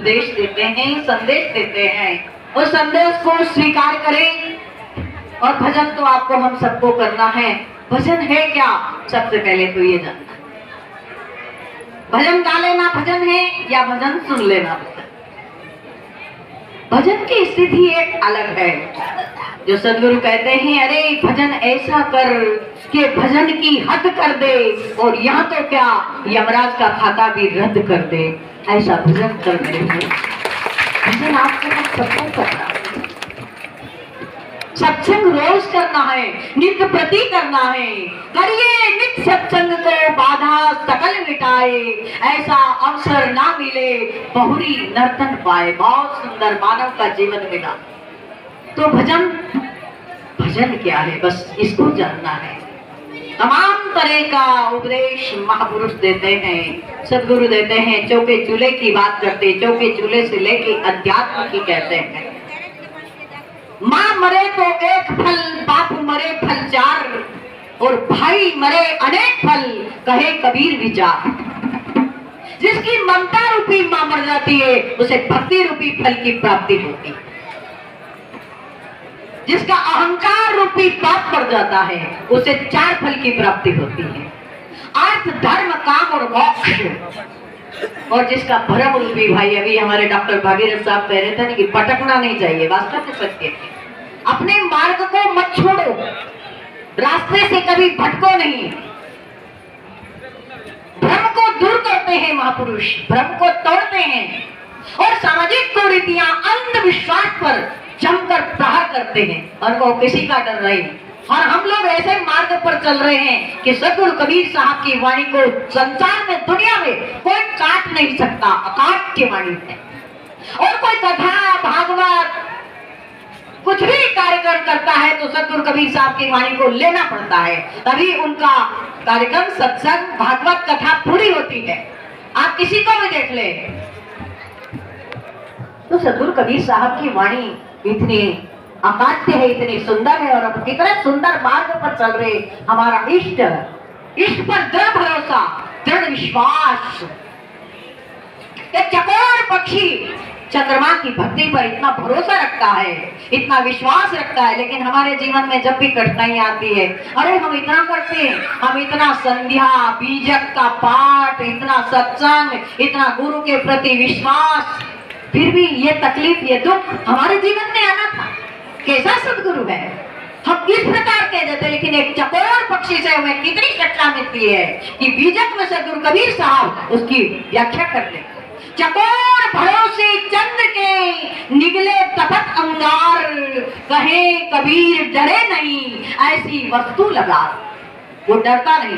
उपदेश देते हैं, संदेश देते हैं, उस संदेश को स्वीकार करें। और भजन तो आपको हम सबको करना है। भजन है क्या? सबसे पहले तो ये जानना, भजन गा लेना भजन है या भजन सुन लेना भजन? भजन की स्थिति एक अलग है। जो सदगुरु कहते हैं, अरे भजन ऐसा कर कि भजन की हद कर दे, और यहाँ तो क्या यमराज का खाता भी रद्द कर दे, ऐसा भजन कर दे। भजन आपको सबको करना है, सत्संग रोज करना है, नित्य प्रति करना है। करिए नित्य सत्संग को बाधा सकल मिटाए, ऐसा अवसर ना मिले बहुरी नर्तन पाए। बहुत सुंदर मानव का जीवन मिला। तो भजन, भजन क्या है, बस इसको जानना है। तमाम तरह का उपदेश महापुरुष देते हैं, सदगुरु देते हैं। चौके चूल्हे की बात करते, चौके चूल्हे से लेके अध्यात्म की कहते हैं। माँ मरे तो एक फल, बाप मरे फल चार, और भाई मरे अनेक फल, कहे कबीर विचार। जिसकी ममता रूपी माँ मर जाती है, उसे भक्ति रूपी फल की प्राप्ति होती है। जिसका अहंकार रूपी बाप मर जाता है, उसे चार फल की प्राप्ति होती है, अर्थ धर्म काम और मोक्ष। और जिसका भ्रम रूपी, भाई अभी हमारे डॉक्टर भागीरथ साहब कह रहे थे ना कि भटकना नहीं चाहिए, वास्तव में सत्य है। अपने मार्ग को मत छोड़ो, रास्ते से कभी भटको नहीं। भ्रम को दूर करते हैं महापुरुष, भ्रम को तोड़ते हैं, और सामाजिक कुरीतियां अंधविश्वास पर जमकर प्रहार करते हैं, और वो किसी का डर नहीं। और हम लोग ऐसे मार्ग पर चल रहे हैं कि सदगुरु कबीर साहब की वाणी को संसार में, दुनिया में कोई काट नहीं सकता, अकाट की वाणी है। और कोई कथा भागवत कुछ भी कार्यक्रम करता है तो सदगुरु कबीर साहब की वाणी को लेना पड़ता है, तभी उनका कार्यक्रम, सत्संग, भागवत कथा पूरी होती है। आप किसी को भी देख ले तो सदगुरु कबीर साहब की वाणी इतनी अकाट्य है, इतनी सुंदर है। और अब कितने सुंदर मार्ग पर चल रहे हमारा इष्ट, इष्ट पर दृढ़ भरोसा, दृढ़ विश्वास। एक चकोर पक्षी चंद्रमा की भक्ति पर इतना भरोसा रखता है, इतना विश्वास रखता है, लेकिन हमारे जीवन में जब भी कठिनाई आती है, अरे हम इतना करते हैं, हम इतना संध्या बीजक का पाठ, इतना सत्संग, इतना गुरु के प्रति विश्वास, फिर भी ये तकलीफ, ये दुख हमारे जीवन में आना था। कैसा सदगुरु है, हम इस प्रकार कह देते, लेकिन एक चकोर पक्षी से हमें कितनी शिक्षा मिलती है कि बीजक में सदगुरु कबीर साहब उसकी व्याख्या कर ले। चकोर भरोसे चंद के निगले तपत अंगार, कहे कबीर डरे नहीं ऐसी वस्तु लगा। वो डरता नहीं,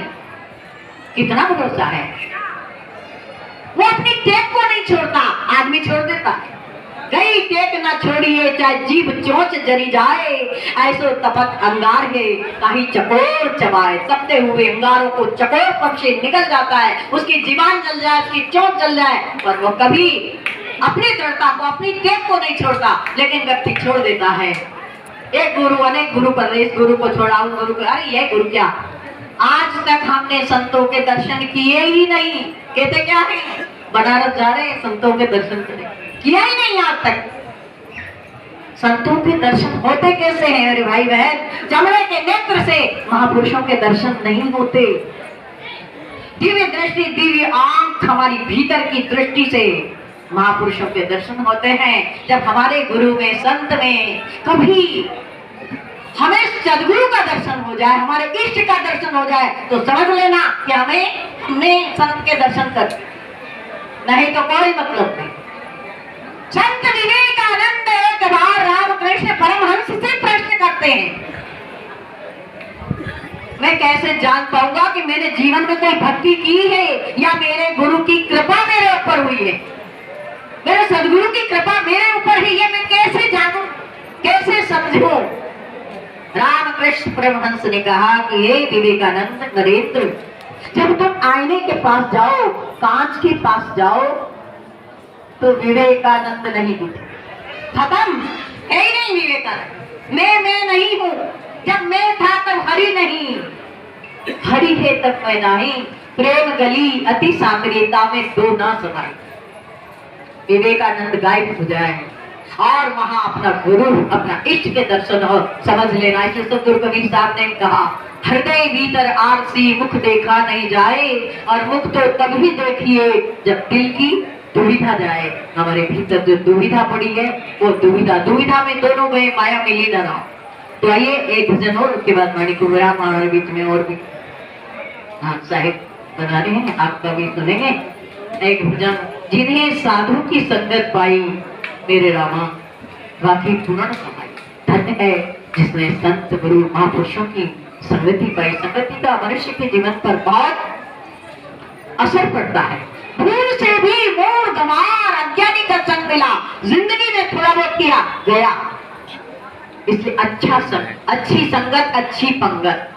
कितना भरोसा है। वो अपनी टेक को नहीं छोड़ता, आदमी छोड़ देता है। गई टेक न छोड़िए चाहे जीभ चोंच जरी जाए, ऐसो तपत अंगार है कहीं चकोर चबाए। तपते हुए अंगारों को चकोर पक्षी निकल जाता है, उसकी जीवान जल जाए, उसकी चोंच जल जाए, पर वो कभी अपनी दृढ़ता को, अपनी टेक को नहीं छोड़ता। लेकिन व्यक्ति छोड़ देता है, एक गुरु अनेक गुरु पर, इस गुरु को छोड़ा उस गुरु को, अरे ये गुरु क्या, आज तक हमने संतों के दर्शन किए ही नहीं। कहते क्या है, बनारस जा रहे हैं संतों के दर्शन करें, किया ही नहीं आज तक। संतों के दर्शन होते कैसे हैं? अरे भाई बहन, चमड़े के नेत्र से महापुरुषों के दर्शन नहीं होते। दिव्य दृष्टि, दिव्य आंख, हमारी भीतर की दृष्टि से महापुरुषों के दर्शन होते हैं। जब हमारे गुरु में, संत में कभी हमें सदगुरु का दर्शन हो जाए, हमारे इष्ट का दर्शन हो जाए, तो समझ लेना कि हमने संत के दर्शन कर, नहीं तो कोई मतलब नहीं। संत विवेकानंद एक बार रामकृष्ण परमहंस से प्रश्न करते हैं, मैं कैसे जान पाऊंगा कि मैंने जीवन में कोई भक्ति की है या मेरे गुरु की कृपा मेरे ऊपर हुई है, मेरे सदगुरु की कृपा मेरे ऊपर है, ये मैं कैसे जानूं, कैसे समझूं? रामकृष्ण परमहंस ने कहा कि हे विवेकानंद नरेंद्र, जब तुम आईने के पास जाओ, कांच के पास जाओ, तो विवेकानंद नहीं दिखे, खत्म है ही नहीं विवेकानंद। मैं नहीं हूं, जब मैं था तब हरि नहीं, हरि है तब मैं नहीं। प्रेम गली अति सागरीता में दो ना समाई। विवेकानंद गायब हो जाए और वहां अपना गुरु अपना इष्ट के दर्शन हो समझ लेना। इसलिए सदगुरु कबीर साहब ने कहा, हृदय भीतर आरसी मुख देखा नहीं जाए, और मुख तो तभी देखिए जब दिल की दुविधा जाए। हमारे भीतर जो दुविधा पड़ी है वो दुविधा में दोनों में माया मिली न रहा। तो आइए एक भजन और, उसके बाद वाणी को विराम। हमारे बीच में और भी हाँ साहिब बना रहे हैं, आपका भी सुनेंगे एक भजन। जिन्हें साधु की संगत पाई मेरे रामा वाकई पूर्ण कमाई। धन्य है जिसने संत गुरु महापुरुषों की संगति पाई। संगति का मनुष्य के जीवन पर बहुत असर पड़ता है। भूल से भी मोह गंवार अज्ञानी का संग मिला, जिंदगी में थोड़ा बहुत किया गया। इसलिए अच्छा संग, अच्छी संगत, अच्छी पंगत,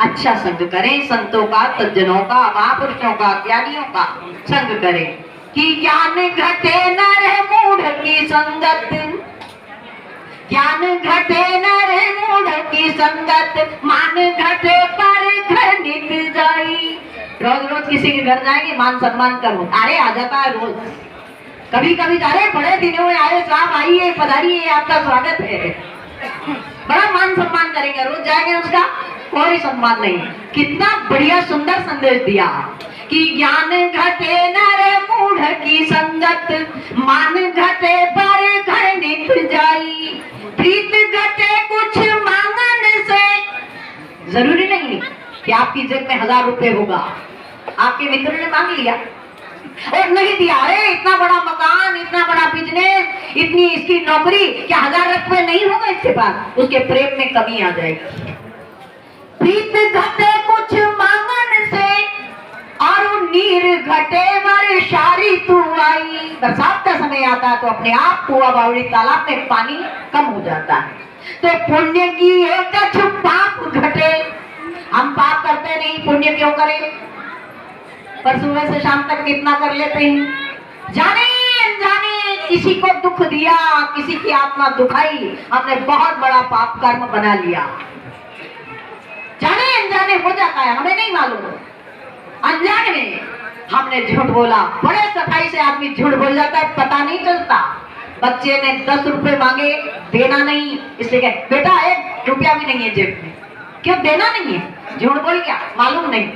अच्छा संग करें। संतों का, सज्जनों का, महापुरुषों का, ज्ञानियों का संग करें कि ज्ञान घटे न रहे मूढ़ की संगत, ज्ञान घटे न रहे मूढ़ की संगत, मान घटे पर घर नित जाई। रोज रोज किसी के घर जाएंगे, मान सम्मान करो, अरे आ जाता है रोज। कभी कभी अरे बड़े दिनों में आए साहब, आइए पधारिए, आपका स्वागत है, बड़ा मान सम्मान करेंगे। रोज जाएंगे उसका कोई सम्मान नहीं। कितना बढ़िया सुंदर संदेश दिया कि ज्ञान घटे न रे मूढ़ की संगत, मान घटे पर घर नित जाई, प्रीत घटे कुछ मांगन से। जरूरी नहीं कि आपकी जेब में 1000 रुपए होगा। आपके मित्र ने मांग लिया और नहीं दिया, अरे इतना बड़ा मकान, इतना बड़ा बिजनेस, इतनी इसकी नौकरी, क्या 1000 रुपए नहीं होगा इसके पास? उसके प्रेम में कमी आ जाएगी। प्रीत घटे कुछ मांगन से और नीर घटे वर्षारी तू आई। बरसात का समय आता है तो अपने आप कुआ बावड़ी तालाब में पानी कम हो जाता है। तो पुण्य की एक पाप घटे। हम पाप करते नहीं, पुण्य क्यों करें? पर सुबह से शाम तक कितना कर लेते हैं, जाने अनजाने किसी को दुख दिया, किसी की आत्मा दुखाई, हमने बहुत बड़ा पाप कर्म बना लिया। जाने अनजाने हो जाता है, हमें नहीं मालूम। अनजाने में हमने झूठ बोला, बड़े सफाई से आदमी झूठ बोल जाता है, पता नहीं चलता। बच्चे ने 10 रुपए मांगे, देना नहीं, इसलिए कहे बेटा 1 रुपया भी नहीं है जेब में। क्यों देना नहीं है? झूठ बोल गया, मालूम नहीं।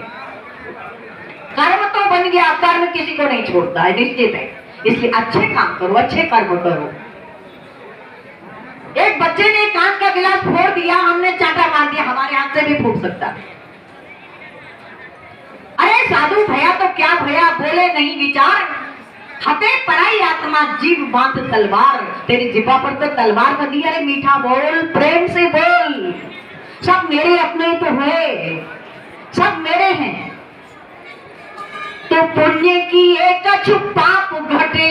कर्म तो बन गया, कर्म किसी को नहीं छोड़ता है, निश्चित है। इसलिए अच्छे काम करो, अच्छे कर्म करो। एक बच्चे ने कांच का गिलास फोड़ दिया, हमने चाटा मार दिया, हमारे हाथ से भी फूट सकता है। अरे साधु भया तो क्या भया, बोले नहीं विचार, हते पराई आत्मा जीव बांध तलवार। तेरी जिब्बा पर तो तलवार बंधी, अरे मीठा बोल, प्रेम से बोल। सब मेरे अपने तो है, सब मेरे हैं। तो पुण्य की एक कछु पाप घटे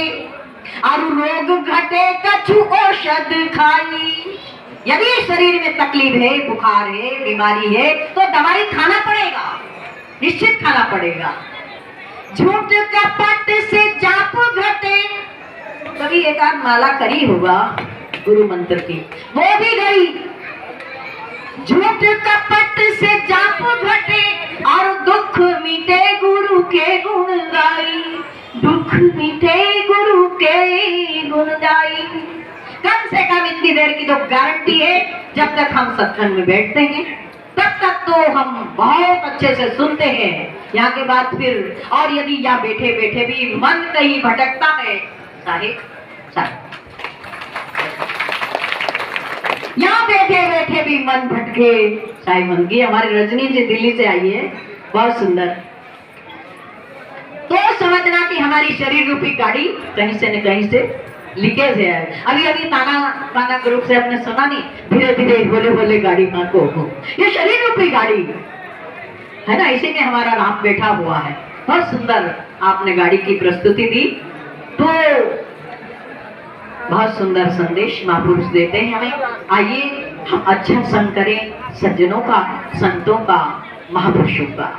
और रोग घटे कछु औषध खाई। यदि शरीर में तकलीफ है, बुखार है, बीमारी है, तो दवाई खाना पड़ेगा, निश्चित खाना पड़ेगा। झूठ कपट से जाप घटे। कभी एक आध माला करी होगा गुरु मंत्र की, वो भी गई। झूठ कपट से जाप घटे और दुख मिटे गुरु के गुण गाई, दुख मिटे गुरु के गुण गाई। कम से कम इतनी देर की तो गारंटी है, जब तक हम सत्संग में बैठते हैं तब तक तो हम बहुत अच्छे से सुनते हैं। यहाँ के बाद फिर और यदि यहाँ बैठे बैठे भी मन कहीं भटकता है, साहिब यहाँ बैठे बैठे भी मन भटके, साहिब मन की। हमारी रजनी जी दिल्ली से आई है, बहुत सुंदर। तो समझना कि हमारी शरीर रूपी गाड़ी कहीं से न कहीं से लीकेज है। अभी अभी ताना ग्रुप से आपने सुना नहीं, धीरे धीरे बोले बोले गाड़ी को, ये शरीर रूपी गाड़ी है ना, इसी में हमारा राम बैठा हुआ है। बहुत सुंदर आपने गाड़ी की प्रस्तुति दी। तो बहुत सुंदर संदेश महापुरुष देते हैं हमें। आइए हम अच्छा संग करें, सज्जनों का, संतों का, महापुरुषों का।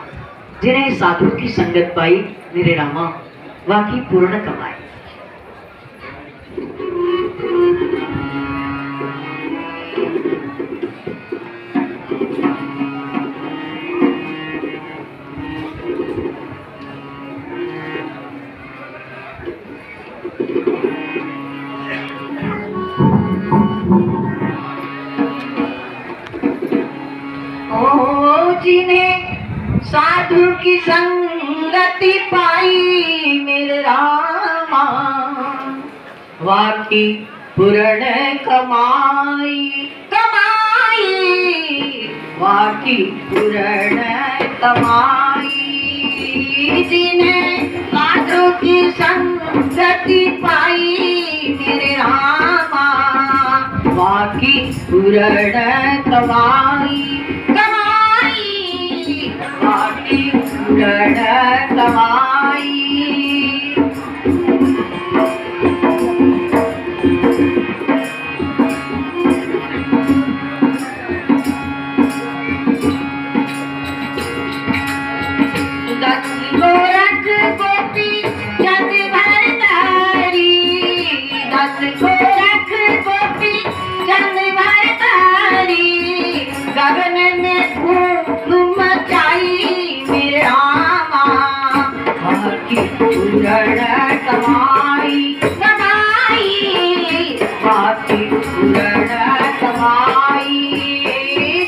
जिन्हें साधु की संगत पाई मेरे रामा वाकई पूर्ण कमाए। साधु की संगति पाई मेरे रामा, वाकी पूर्ण कमाई कमाई, वाकी पूर्ण कमाई। जिन्हें साधु की संगति पाई मेरे रामा, वाकी पूर्ण कमाई कमाई, वाकी पूर्ण कमाई। गोरख गोपी जग भर तारी, दस गोरख गोपी जग भर तारी, गगन में धूम मचाई मेरे रामा, वाकी पूर्ण कमाई कमाई, वाकी पूर्ण कमाई।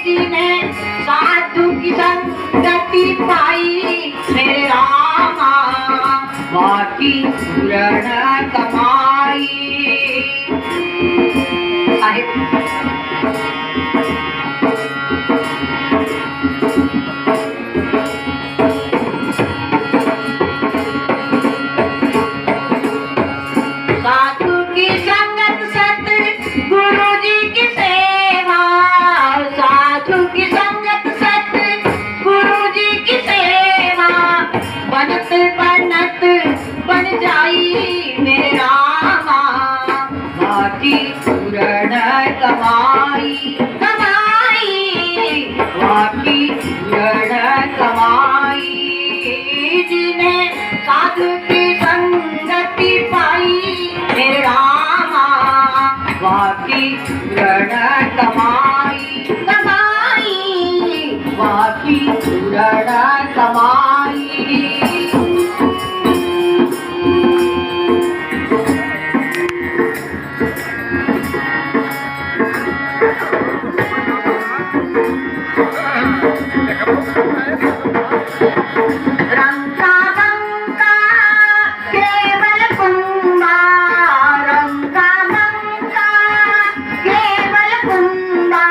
जिन्हें साधु की संगति पाई मेरे रामा, वाकी पूर्ण कमाई। साधु की संगत सत गुरु जी की सेवा, साधु की संगत सत गुरु जी की सेवा, बनत बनत बन जाई मेरे रामा, वाकी पूर्ण कमाई कमाई, वाकी पूर्ण कमाई। जिन्हें साधु की संगति पाई मेरे रामा, वाकी पूर्ण कमाई कमाई, वाकी पूर्ण कमाई। रंका मंका केवल कुंभा, रंका मंका केवल कुंभा,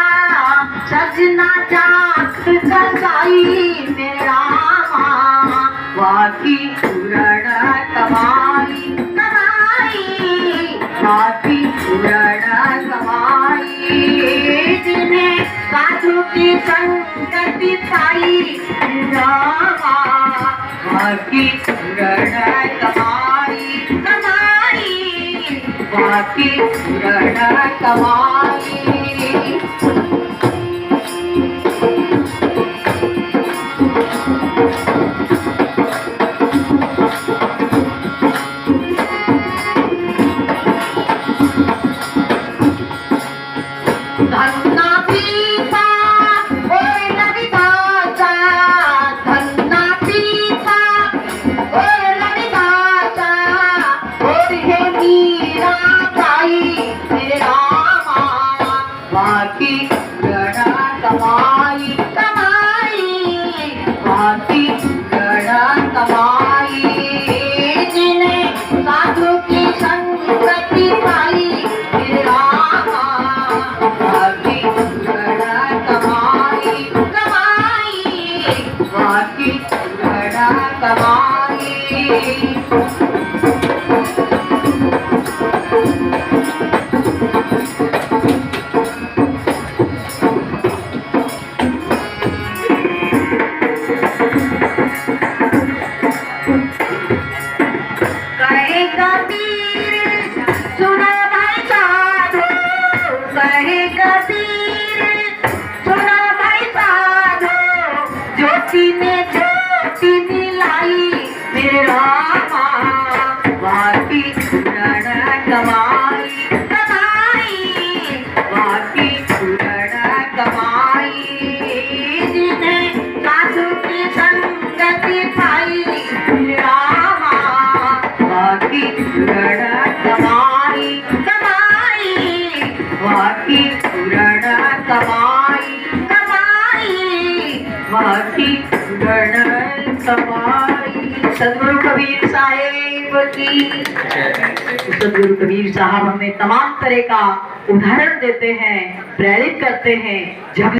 सजना जात कसाई मेरे रामा, वाकी पूर्ण कमाई कमाई, वाकी पूर्ण कमाई। जिन्हें साधु की संगति पाई रामा, वाकी पूर्ण कमाई कमाई, वाकी पूर्ण कमाई। धन्ना पीता ओए लविदाता, धन्ना पीता ओए लविदाता, और हे मीरा ताई मेरे रामा, वाकी पूर्ण कमाई कमाई, वाकी पूर्ण कमाई। जिन्हें साधु की संगति पाई मेरे रामा, वाकी पूर्ण कमाई कमाई, वाकी पूर्ण कमाई। कहे कबीर सुनो भाई साधु, कहे कबीर सुनो भाई साधु, ज्योति में ज्योति मिलाई मेरे रामा, वाकी पूर्ण कमाई कमाई, वाकी पूर्ण कमाई। जिन्हें साधु की संगति पाई मेरे रामा, वाकी पूर्ण कमाई कमाई, वाकी पूर्ण कमाई कमाई, वाकी पूर्ण समाई। सदगुरु कबीर साहेब की। सदगुरु कबीर साहब हमें तमाम तरह का उदाहरण देते हैं, प्रेरित करते हैं। जब